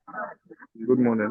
Good morning.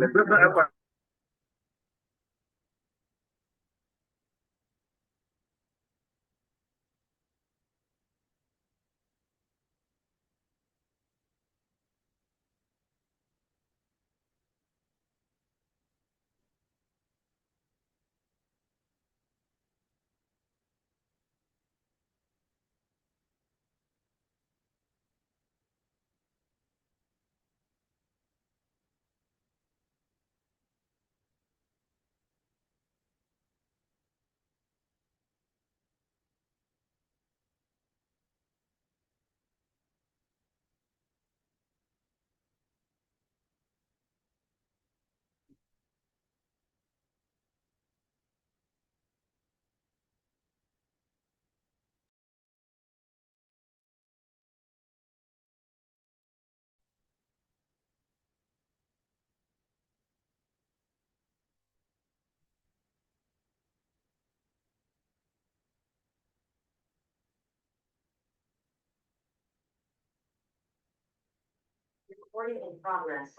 Recording in progress.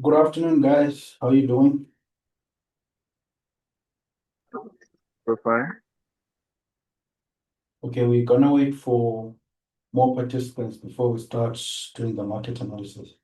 Good afternoon, guys. How are you doing? So fine. Okay, we're gonna wait for more participants before we start doing the market analysis.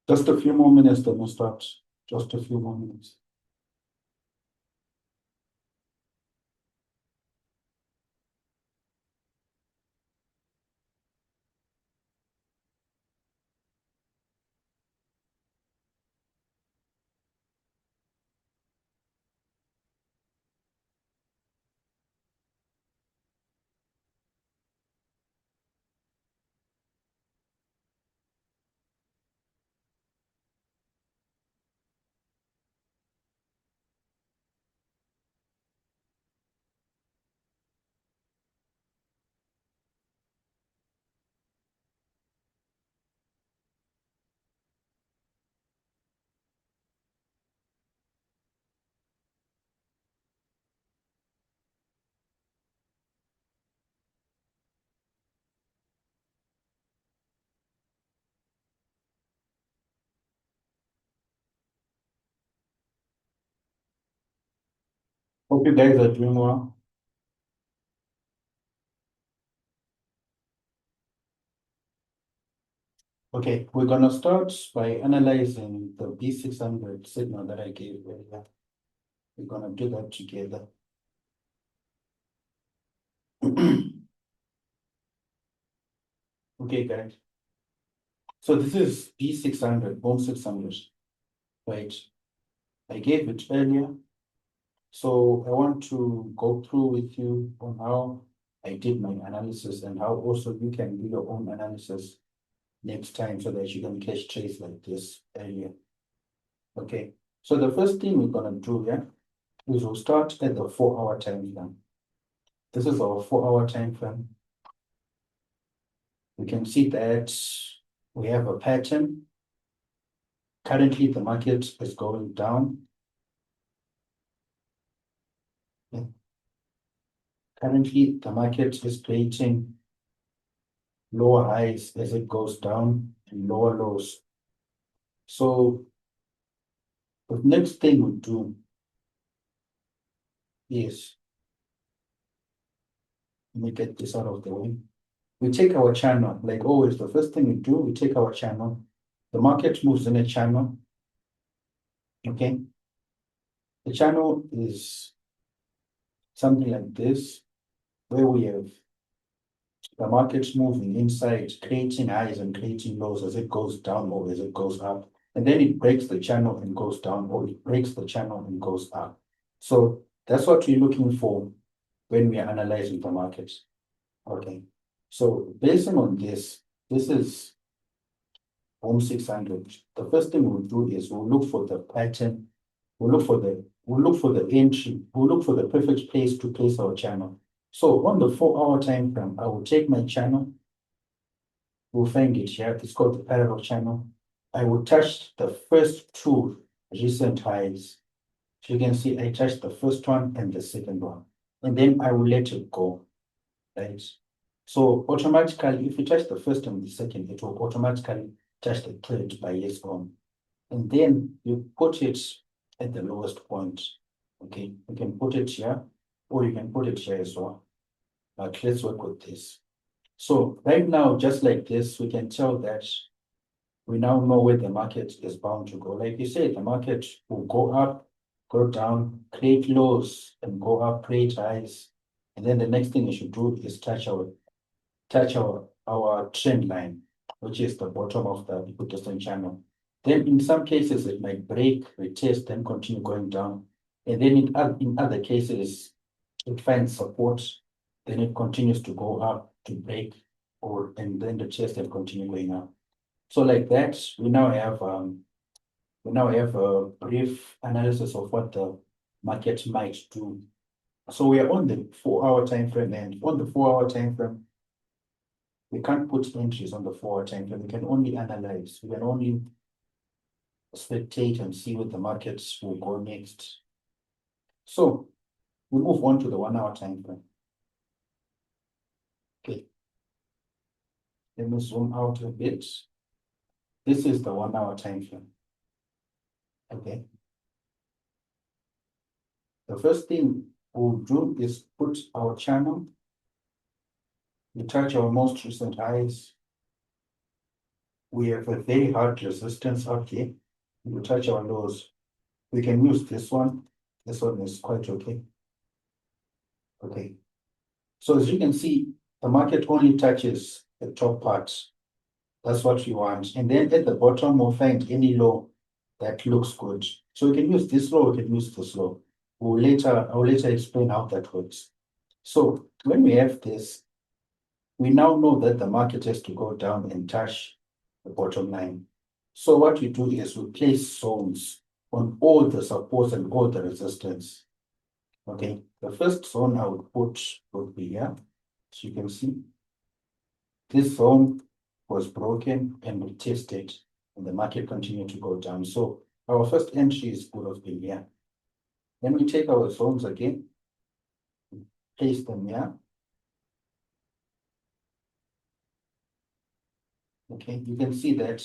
Just a few more minutes, then we'll start. Just a few more minutes. Hope you guys are doing well. Okay, we're gonna start by analyzing the B600 signal that I gave earlier. We're gonna do that together. Okay, guys. So this is B600, BOM 600, right? I gave it earlier. So I want to go through with you on how I did my analysis and how also you can do your own analysis next time so that you can catch trades like this earlier. Okay, so the first thing we're gonna do here is we'll start at the 4-hour time frame. This is our 4-hour time frame. We can see that we have a pattern. Currently, the market is going down. Currently, the market is creating lower highs as it goes down and lower lows. So the next thing we do is, let me get this out of the way. We take our channel, like always, the first thing we do, we take our channel. The market moves in a channel. Okay. The channel is something like this, where we have the market's moving inside, creating highs and creating lows as it goes down or as it goes up. And then it breaks the channel and goes down, or it breaks the channel and goes up. So that's what we're looking for when we are analyzing the market. Okay. So based on this, this is Home 600. The first thing we'll do is we'll look for the pattern. We'll look for the entry. We'll look for the perfect place to place our channel. So on the 4-hour time frame, I will take my channel. We'll find it here. It's called the parallel channel. I will touch the first two recent highs. So you can see I touched the first one and the second one. And then I will let it go. Right? So automatically, if you touch the first and the second, it will automatically touch the third by yes on. And then you put it at the lowest point. Okay, you can put it here, or you can put it here as well. But let's work with this. So right now, just like this, we can tell that we now know where the market is bound to go. Like you said, the market will go up, go down, create lows, and go up, create highs. And then the next thing you should do is touch our trend line, which is the bottom of the equidistant channel. Then in some cases, it might break, retest, then continue going down. And then in other cases, it finds support, then it continues to go up to break, and then the chest and continue going up. So like that, we now have a brief analysis of what the market might do. So we are on the 4-hour time frame, and on the 4-hour time frame, we can't put entries on the 4-hour time frame. We can only analyze. We can only spectate and see what the markets will go next. So we move on to the 1-hour time frame. Okay. Let me zoom out a bit. This is the 1-hour time frame. Okay. The first thing we'll do is put our channel. We touch our most recent highs. We have a very hard resistance up here. We touch our lows. We can use this one. This one is quite okay. Okay. So as you can see, the market only touches the top part. That's what we want. And then at the bottom, we'll find any low that looks good. So we can use this low, we can use this low. I'll later explain how that works. So when we have this, we now know that the market has to go down and touch the bottom line. So what we do is we place zones on all the supports and all the resistance. Okay, the first zone I would put would be here. As you can see, this zone was broken and we tested, and the market continued to go down. So our first entry is would have been here. Then we take our zones again, place them here. Okay, you can see that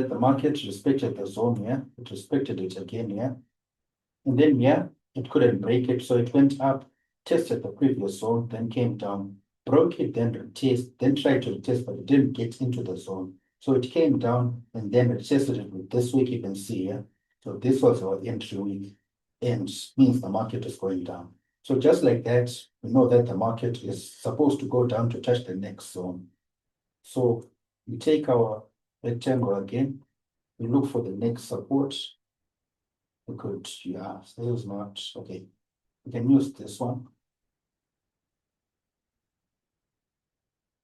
the market respected the zone here. It respected it again here. And then here, it couldn't break it. So it went up, tested the previous zone, then came down, broke it, then retest, then tried to retest, but it didn't get into the zone. So it came down and then retested it with this week, you can see here. So this was our entry week, and means the market is going down. So just like that, we know that the market is supposed to go down to touch the next zone. So we take our rectangle again, we look for the next support. We could, yeah, this is not okay. We can use this one.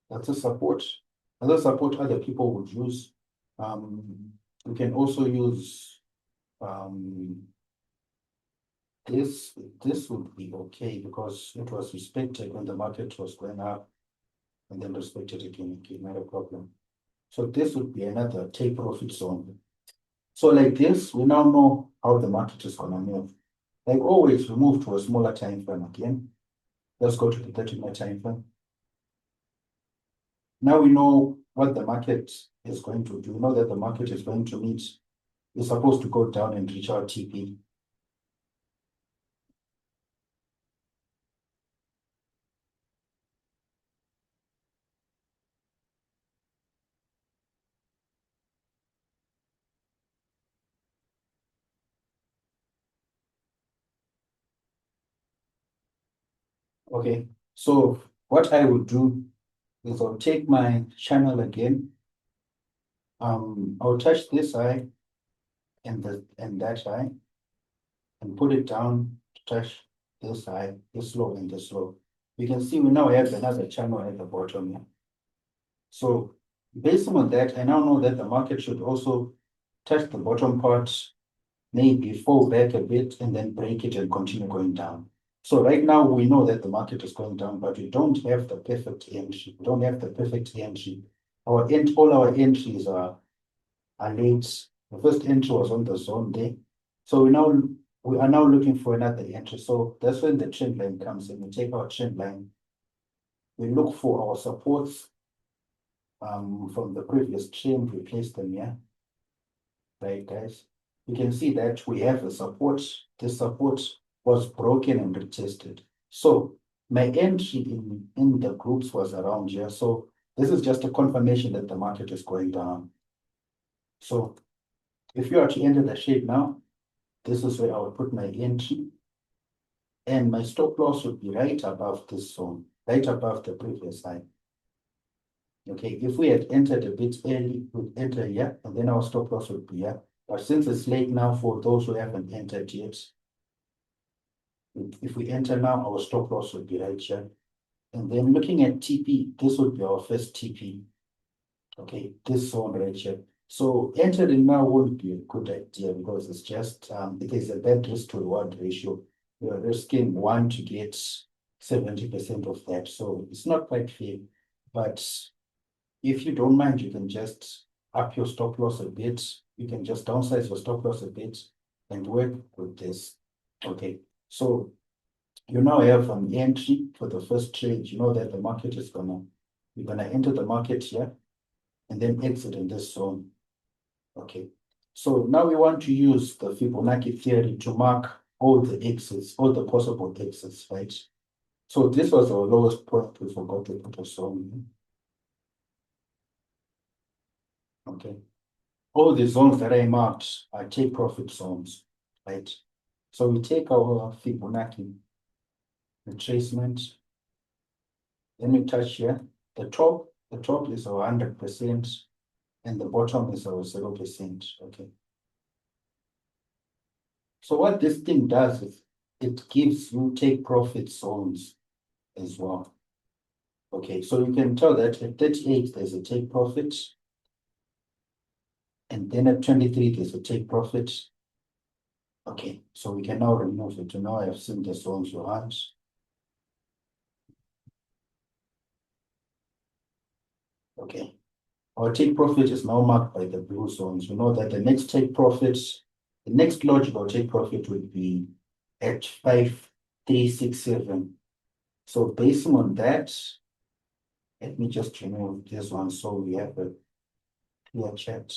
That's a support. Other support other people would use. We can also use this would be okay because it was respected when the market was going up and then respected again, not a problem. So this would be another take profit zone. So like this, we now know how the market is gonna move. Like always, we move to a smaller time frame again. Let's go to the 30-minute time frame. Now we know what the market is going to do. We know that the market is going to meet, is supposed to go down and reach our TP. Okay, so what I would do is I'll take my channel again. I'll touch this eye and that eye and put it down to touch this eye, this low and this low. You can see we now have another channel at the bottom here. So based on that, I now know that the market should also touch the bottom part, maybe fall back a bit and then break it and continue going down. So right now we know that the market is going down, but we don't have the perfect entry. We don't have the perfect entry. All our entries are late. The first entry was on the zone there. So we are now looking for another entry. So that's when the trend line comes in. We take our trend line. We look for our supports from the previous trend, we place them here. Right, guys? You can see that we have a support. This support was broken and retested. So my entry in the groups was around here. So this is just a confirmation that the market is going down. So if you are to enter the shade now, this is where I will put my entry. And my stop loss would be right above this zone, right above the previous high. Okay, if we had entered a bit early, we'd enter here, and then our stop loss would be here. But since it's late now for those who haven't entered yet, if we enter now, our stop loss would be right here. And then looking at TP, this would be our first TP. Okay, this zone right here. So entering now won't be a good idea because it's just, it is a bad risk to reward ratio. You're risking 1 to get 70% of that. So it's not quite fair. But if you don't mind, you can just up your stop loss a bit. You can just downsize your stop loss a bit and work with this. Okay, so you now have an entry for the first trade. You know that the market is you're gonna enter the market here and then exit in this zone. Okay, so now we want to use the Fibonacci theory to mark all the exits, all the possible exits, right? So this was our lowest point. We forgot to put a zone. Okay, all the zones that I marked are take profit zones, right? So we take our Fibonacci retracement. Then we touch here. The top is our 100%, and the bottom is our 0%. Okay. So what this thing does is it gives you take profit zones as well. Okay, so you can tell that at 38 there's a take profit, and then at 23 there's a take profit. Okay, so we can now remove it. Now I have seen the zones you want. Okay, our take profit is now marked by the blue zones. We know that the next take profit, the next logical take profit would be at 5367. So based on that, let me just remove this one so we have a clear chart.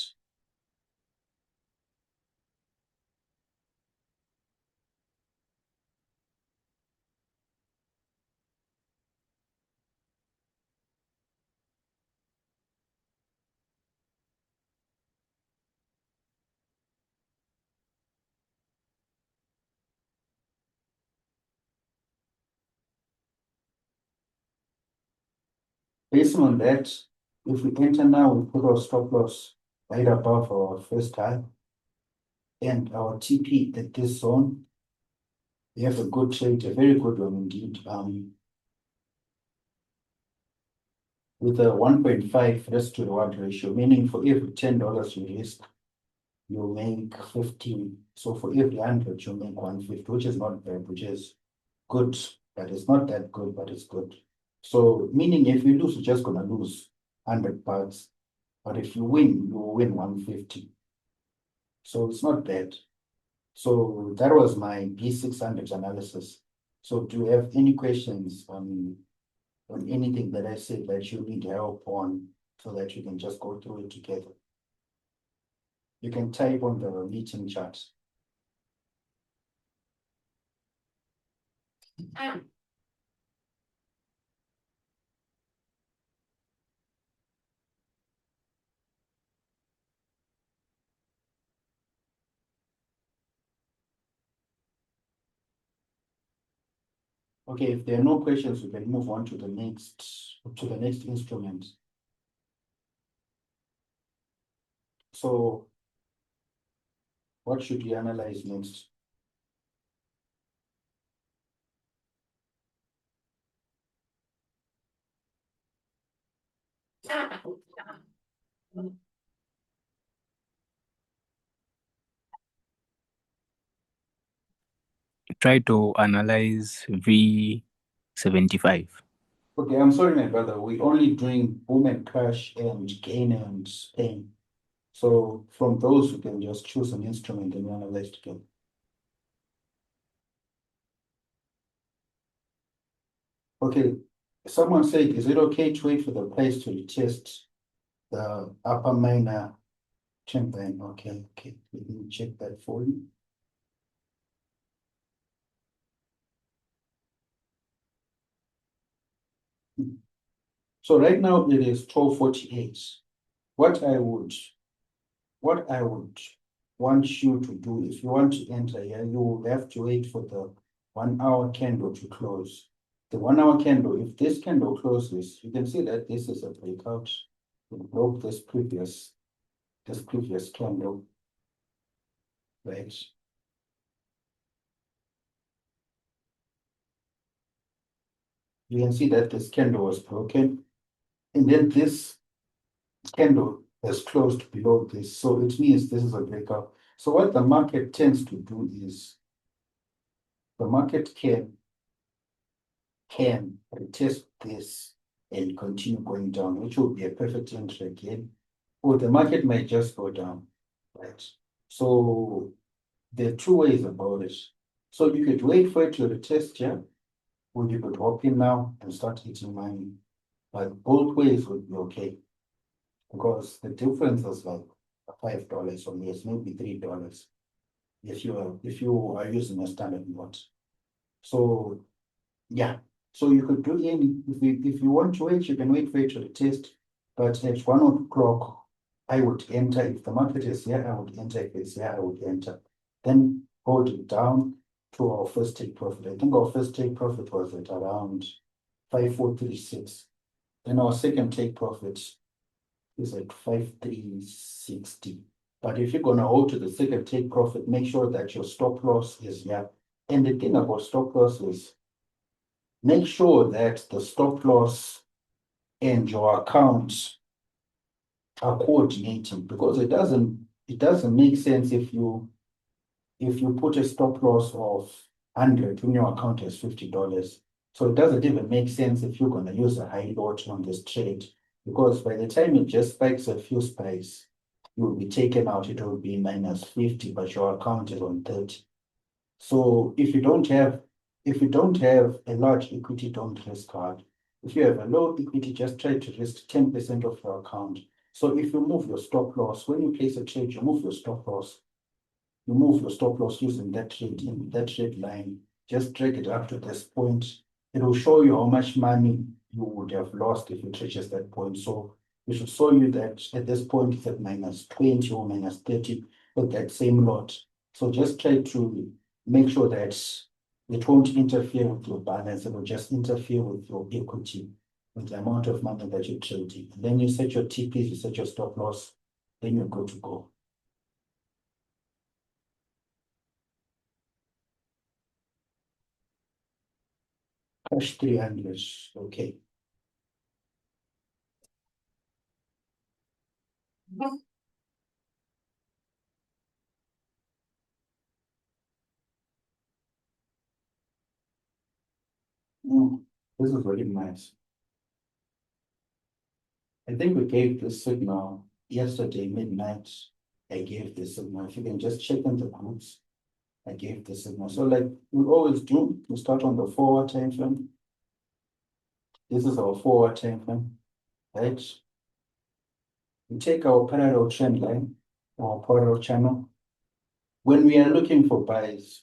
Based on that, if we enter now, we put our stop loss right above our first high and our TP at this zone. We have a good trade, a very good one indeed. With a 1.5 risk to reward ratio, meaning for every $10 you risk, you make 15. So for every 100, you make 150, which is not bad, which is good, but it's not that good, but it's good. So meaning if you lose, you're just gonna lose 100 bucks. But if you win, you will win 150. So it's not bad. So that was my B600 analysis. So do you have any questions on anything that I said that you need help on so that you can just go through it together? You can type on the meeting chat. Okay, if there are no questions, we can move on to the next instrument. So what should we analyze next? Try to analyze V75. Okay, I'm sorry, my brother. We're only doing boom and crash and gain and pain. So from those, you can just choose an instrument and analyze together. Okay, someone said, is it okay to wait for the price to retest the upper minor trend line? Okay, let me check that for you. So right now it is 12:48. What I would want you to do, if you want to enter here, you will have to wait for the 1 hour candle to close. The 1 hour candle, if this candle closes, you can see that this is a breakout. It broke this previous candle, right? You can see that this candle was broken, and then this candle has closed below this, so it means this is a breakout. So what the market tends to do is the market can retest this and continue going down, which will be a perfect entry again, or the market might just go down, right? So there are two ways about it. So you could wait for it to retest here, or you could hop in now and start eating money. But both ways would be okay, because the difference is like $5 or yes, maybe $3 if you are using a standard note. So yeah, so you could do any, if you want to wait, you can wait for it to retest. But at 1 o'clock, I would enter. If the market is here, I would enter. If it's here, I would enter. Then hold it down to our first take profit. I think our first take profit was at around 5,436. Then our second take profit is at 5,360. But if you're gonna hold to the second take profit, make sure that your stop loss is here. And the thing about stop loss is make sure that the stop loss and your account are coordinating, because it doesn't make sense if you put a stop loss of 100 when your account has $50. So it doesn't even make sense if you're gonna use a high lot on this trade, because by the time it just spikes a few spikes, you will be taken out, it will be minus 50, but your account is on 30. So if you don't have a large equity, don't risk hard. If you have a low equity, just try to risk 10% of your account. So if you move your stop loss, when you place a trade, you move your stop loss. You move your stop loss using that trade in that trade line. Just drag it up to this point. It will show you how much money you would have lost if it reaches that point. So it should show you that at this point it's at minus 20 or minus 30 with that same lot. So just try to make sure that it won't interfere with your balance. It will just interfere with your equity, with the amount of money that you're trading. And then you set your TPs, you set your stop loss, then you're good to go. Cash 300, okay. This is really nice. I think we gave this signal yesterday midnight. I gave this signal. If you can just check in the groups, I gave the signal. So like we always do, we start on the forward time frame. This is our forward time frame, right? We take our parallel trend line, our parallel channel. When we are looking for buys,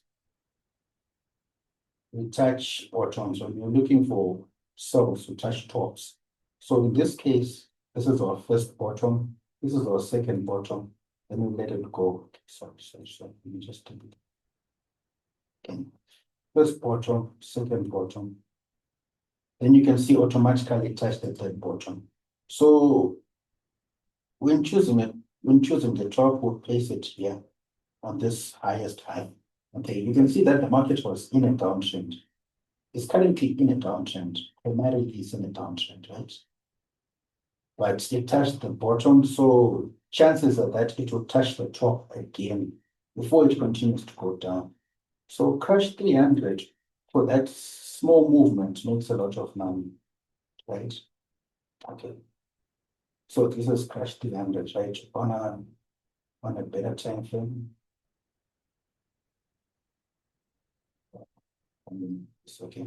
we touch bottoms. When we're looking for sells, we touch tops. So in this case, this is our first bottom. This is our second bottom. Then we let it go. Sorry. Let me just take it. Okay. First bottom, second bottom. Then you can see automatically touch the third bottom. So when choosing the top, we'll place it here on this highest high. Okay, you can see that the market was in a downtrend. It's currently in a downtrend. Primarily it's in a downtrend, right? But it touched the bottom, so chances are that it will touch the top again before it continues to go down. So crash 300 for that small movement makes a lot of money, right? Okay. So this is crash 300, right? On a better time frame. It's okay.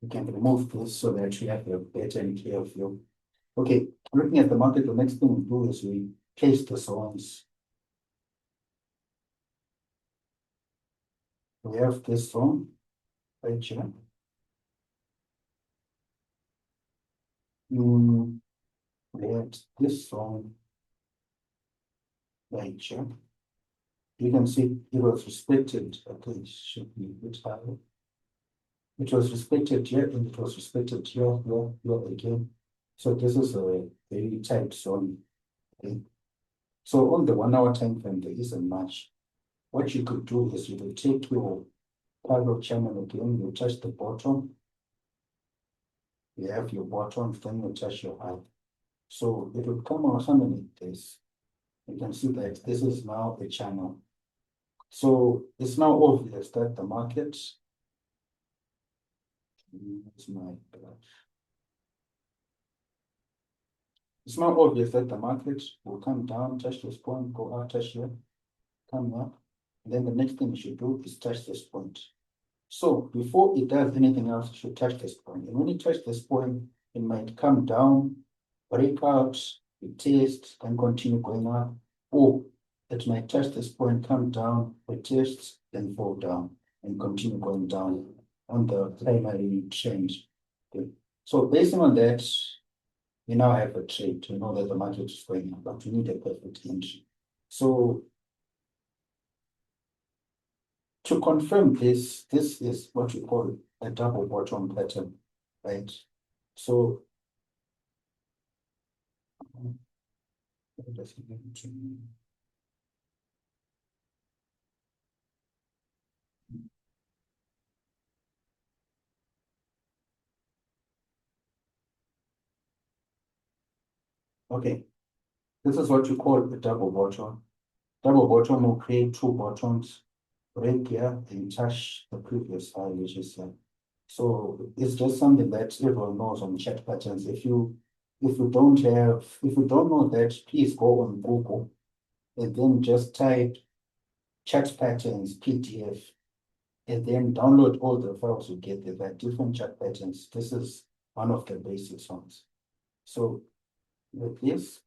We can remove this so that we have a better and clear view. Okay, looking at the market, the next thing we do is we place the zones. We have this zone right here. We had this zone right here. You can see it was respected. Okay, it should be a bit higher. It was respected here and it was respected here again. So this is a very tight zone. Okay. So on the 1 hour time frame, there isn't much. What you could do is you will take your parallel channel again, you touch the bottom. You have your bottom, then you touch your high. So it will come out something like this. You can see that this is now a channel. So it's now obvious that the market it's now obvious that the market will come down, touch this point, go out, touch here, come up. And then the next thing you should do is touch this point. So before it does anything else, it should touch this point. And when it touches this point, it might come down, break out, retest, then continue going up. Or it might touch this point, come down, retest, then fall down, and continue going down on the primary trend. Okay. So based on that, we now have a trade. We know that the market is going up, but we need a perfect entry. So to confirm this is what we call a double bottom pattern, right? So okay, this is what you call a double bottom. Double bottom will create two bottoms, break here and touch the previous high, which is here. So it's just something that everyone knows on chart patterns. If you don't know that, please go on Google and then just type chart patterns PDF and then download all the files you get there. There are different chart patterns. This is one of the basic ones. So with this,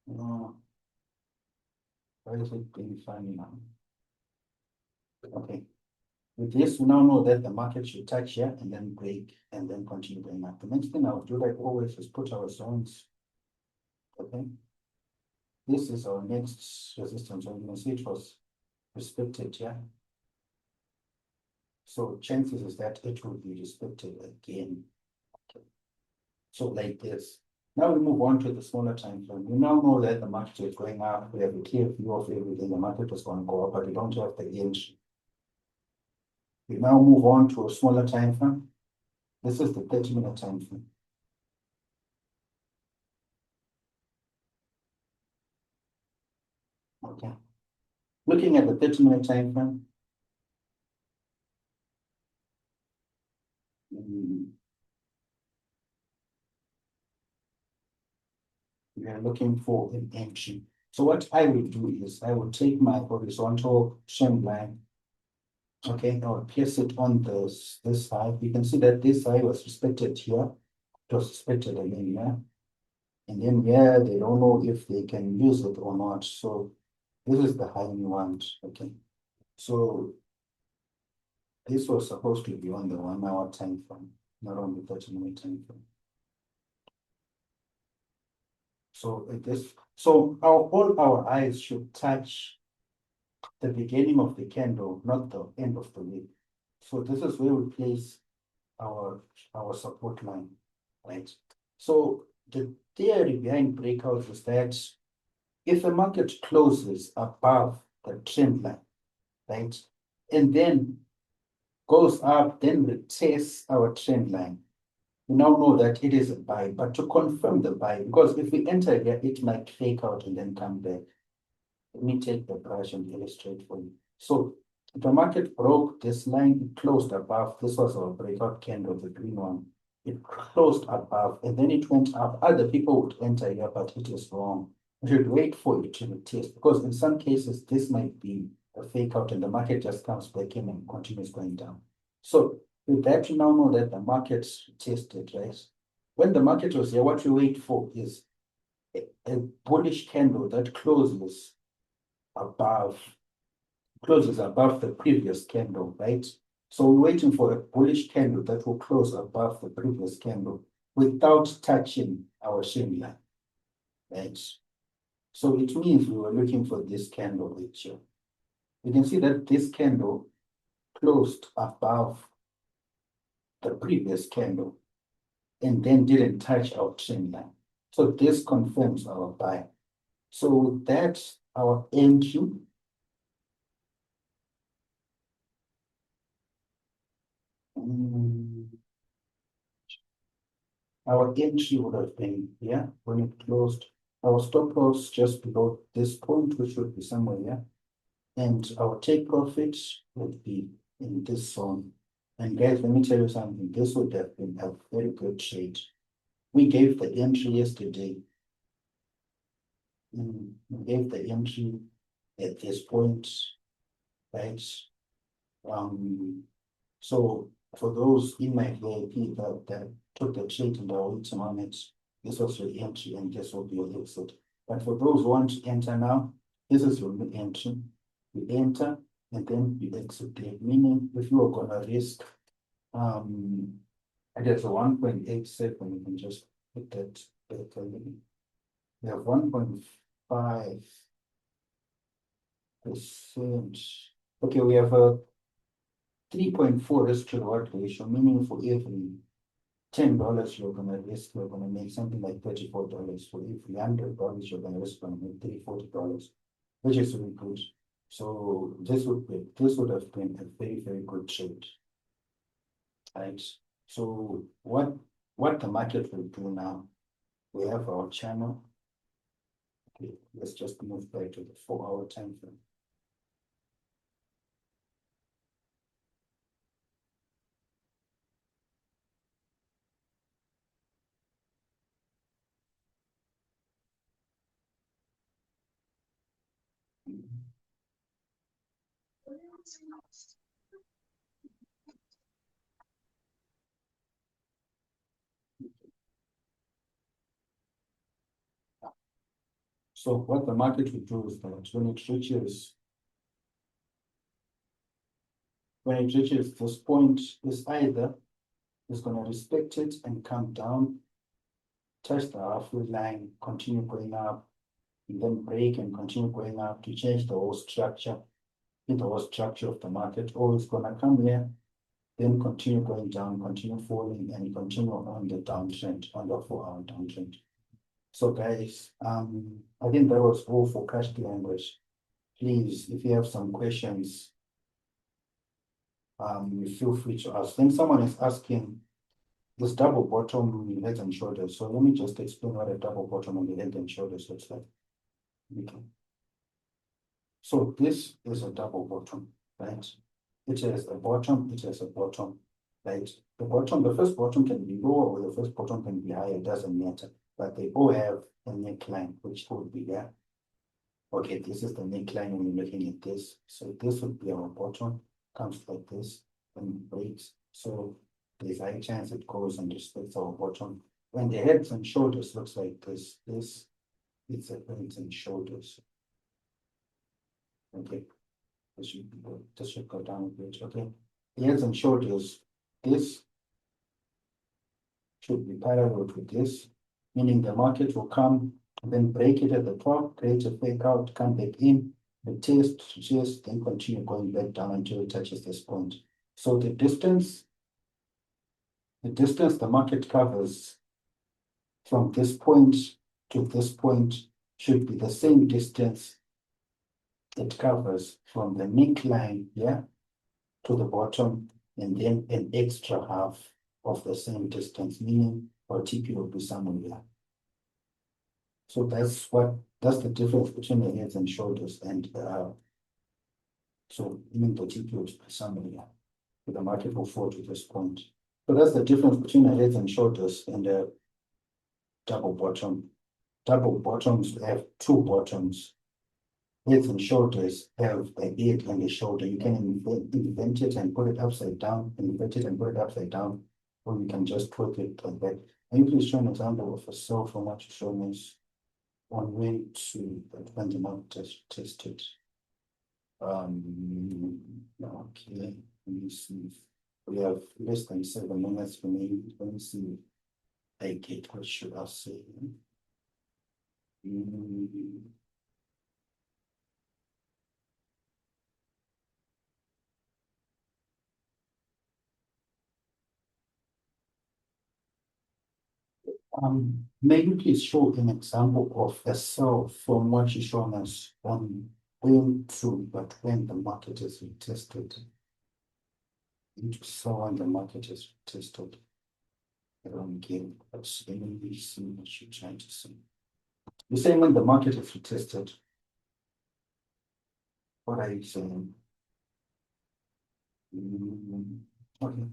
why is it being funny now? Okay. With this, we now know that the market should touch here and then break and then continue going up. The next thing I'll do, like always, is put our zones. Okay. This is our next resistance. So you can see it was respected here. So chances is that it will be respected again. Okay. So like this. Now we move on to the smaller time frame. We now know that the market is going up. We have a clear view of everything. The market is going to go up, but we don't have the entry. We now move on to a smaller time frame. This is the 30-minute time frame. Okay. Looking at the 30-minute time frame, we are looking for an entry. So what I will do is I will take my horizontal trend line. Okay, I'll place it on this side. You can see that this side was respected here. It was respected again here. And then here, they don't know if they can use it or not. So this is the high we want. Okay. So this was supposed to be on the 1 hour time frame, not on the 30-minute time frame. So all our eyes should touch the beginning of the candle, not the end of the wick. So this is where we place our support line, right? So the theory behind breakouts is that if the market closes above the trend line, right, and then goes up, then retests our trend line, we now know that it is a buy. But to confirm the buy, because if we enter here, it might fake out and then come back. Let me take the brush and illustrate for you. So if the market broke this line, it closed above. This was our breakout candle, the green one. It closed above and then it went up. Other people would enter here, but it is wrong. We should wait for it to retest, because in some cases, this might be a fake out and the market just comes back in and continues going down. So with that, you now know that the market's tested, right? When the market was here, what we wait for is a bullish candle that closes above the previous candle, right? So we're waiting for a bullish candle that will close above the previous candle without touching our trend line, right? So it means we were looking for this candle right here. You can see that this candle closed above the previous candle and then didn't touch our trend line. So this confirms our buy. So with that, our entry our entry would have been here when it closed. Our stop loss just below this point, which would be somewhere here. And our take profit would be in this zone. And guys, let me tell you something. This would have been a very good trade. We gave the entry yesterday. We gave the entry at this point, right? So for those in my VIP that took the trade and are waiting on it, this was your entry and this will be your exit. But for those who want to enter now, this is your new entry. You enter and then you exit there. Meaning if you are gonna risk I guess a 1.87, you can just put that back a little. We have 1.5%. Okay, we have a 3.4 risk to reward ratio, meaning for every $10 you're gonna risk, you're gonna make something like $34. For every $100 you're gonna risk, gonna make $340, which is really good. So this would have been a very, very good trade. Right. So what the market will do now, we have our channel. Okay, let's just move back to the 4-hour time frame. So what the market will do is that when it reaches this point, is either it's going to respect it and come down, touch the halfway line, continue going up, and then break and continue going up to change the whole structure, in the whole structure of the market, or it's going to come here, then continue going down, continue falling, and continue on the downtrend, on the 4-hour downtrend. So guys, I think that was all for cash language. Please, if you have some questions, you feel free to ask. Then someone is asking this double bottom head and shoulders. So let me just explain what a double bottom on the head and shoulders looks like. Okay. So this is a double bottom, right? It has a bottom, it has a bottom, right? The first bottom can be lower or the first bottom can be higher, it doesn't matter. But they all have a neckline, which would be there. Okay, this is the neckline when you're looking at this. So this would be our bottom, comes like this and breaks. So there's a high chance it goes and respects our bottom. When the heads and shoulders looks like this, it's a heads and shoulders. Okay. This should go down a bit. Okay. The heads and shoulders, this should be parallel to this, meaning the market will come and then break it at the top, create a fake out, come back in, the test, then continue going back down until it touches this point. So the distance the market covers from this point to this point should be the same distance it covers from the neckline, yeah, to the bottom, and then an extra half of the same distance, meaning our TP will be somewhere here. So that's the difference between the heads and shoulders, and so meaning the TP will be somewhere here. So the market will fall to this point. So that's the difference between the heads and shoulders and the double bottom. Double bottoms have two bottoms. Heads and shoulders have a head and a shoulder. You can invent it and put it upside down, invert it and put it upside down, or you can just put it like that. Can you please show an example of a cell from what you showed us on way to when the market is tested? Okay, let me see. We have less than 7 minutes remaining. Let me see. I get what should I say? May you please show an example of a cell from what you shown us on when to, but when the market is retested. Each cell on the market is retested. I don't get it, but let me see what you're trying to see. You're saying when the market is retested. What are you saying? Okay.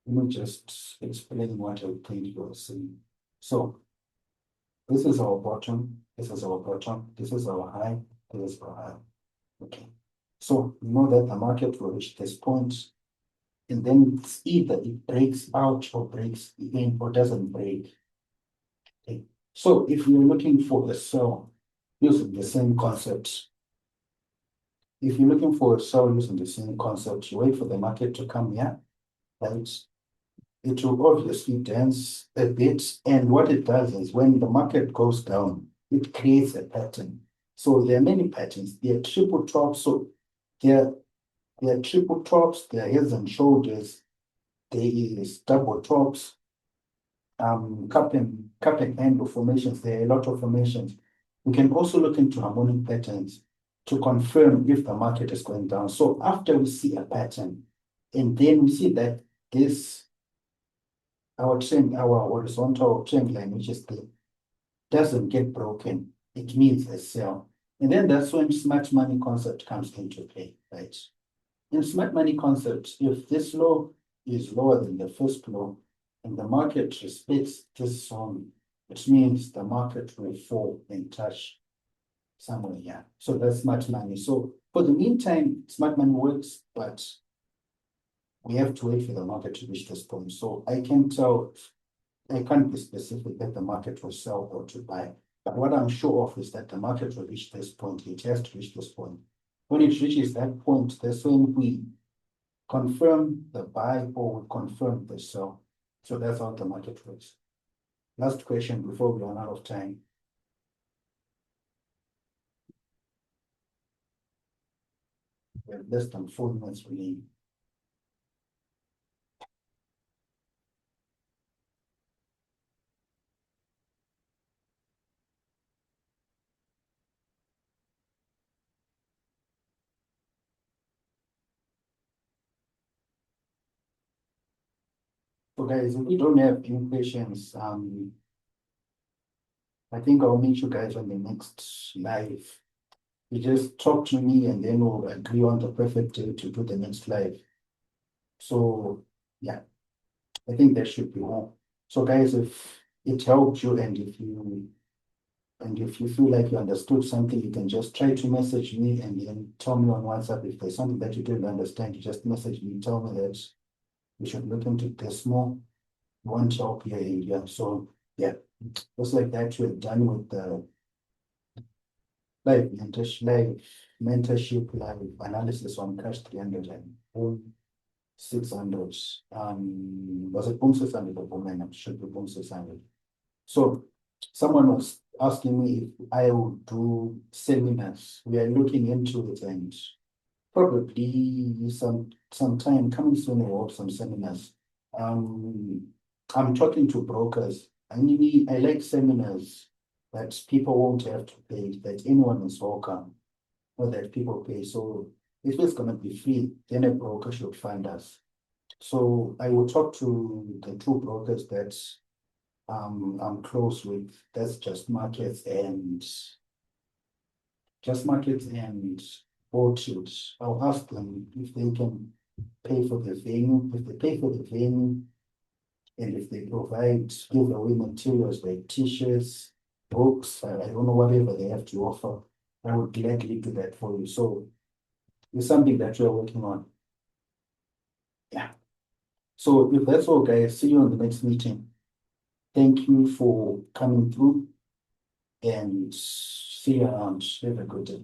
Let me just explain what I think you are saying. So this is our bottom, this is our bottom, this is our high, this is our high. Okay. So you know that the market will reach this point, and then it's either it breaks out or breaks in or doesn't break. Okay. So if we're looking for a cell using the same concept, if you're looking for a cell using the same concept, you wait for the market to come here, right? It will obviously dance a bit, and what it does is when the market goes down, it creates a pattern. So there are many patterns. There are triple tops, so there are triple tops, there are heads and shoulders, there is double tops, cup and handle formations. There are a lot of formations. We can also look into harmonic patterns to confirm if the market is going down. So after we see a pattern, and then we see that our horizontal trend line, which is the doesn't get broken, it means a sell. And then that's when smart money concept comes into play, right? In smart money concept, if this low is lower than the first low and the market respects this zone, which means the market will fall and touch somewhere here. So that's smart money. So for the meantime, smart money works, but we have to wait for the market to reach this point. So I can't be specific that the market will sell or to buy. But what I'm sure of is that the market will reach this point. It has to reach this point. When it reaches that point, that's when we confirm the buy or we confirm the sell. So that's how the market works. Last question before we run out of time. We have less than 4 minutes remaining. So guys, if we don't have any questions, I think I'll meet you guys on the next live. You just talk to me and then we'll agree on the perfect day to do the next live. So yeah, I think that should be all. So guys, if it helped you and if you And if you feel like you understood something, you can just try to message me and then tell me on WhatsApp. If there's something that you didn't understand, you just message me, tell me that we should look into this more. Want help here in India. So yeah, just like that, we're done with the live mentorship analysis on Cash 300 and Boom 600. Was it Boom 600 or Boom 900? Should be Boom 600. So someone was asking me if I would do seminars. We are looking into it and probably sometime coming soon we'll have some seminars. I'm talking to brokers. I like seminars that people won't have to pay, that anyone is welcome, or that people pay. So if it's gonna be free, then a broker should find us. So I will talk to the two brokers that I'm close with. That's Just Markets and Fortune. I'll ask them if they can pay for the venue. If they pay for the venue, and if they provide giveaway materials like t-shirts, books, I don't know, whatever they have to offer, I would gladly do that for you. So it's something that we're working on. Yeah. So if that's all, guys, see you on the next meeting. Thank you for coming through and see you around. Have a good day.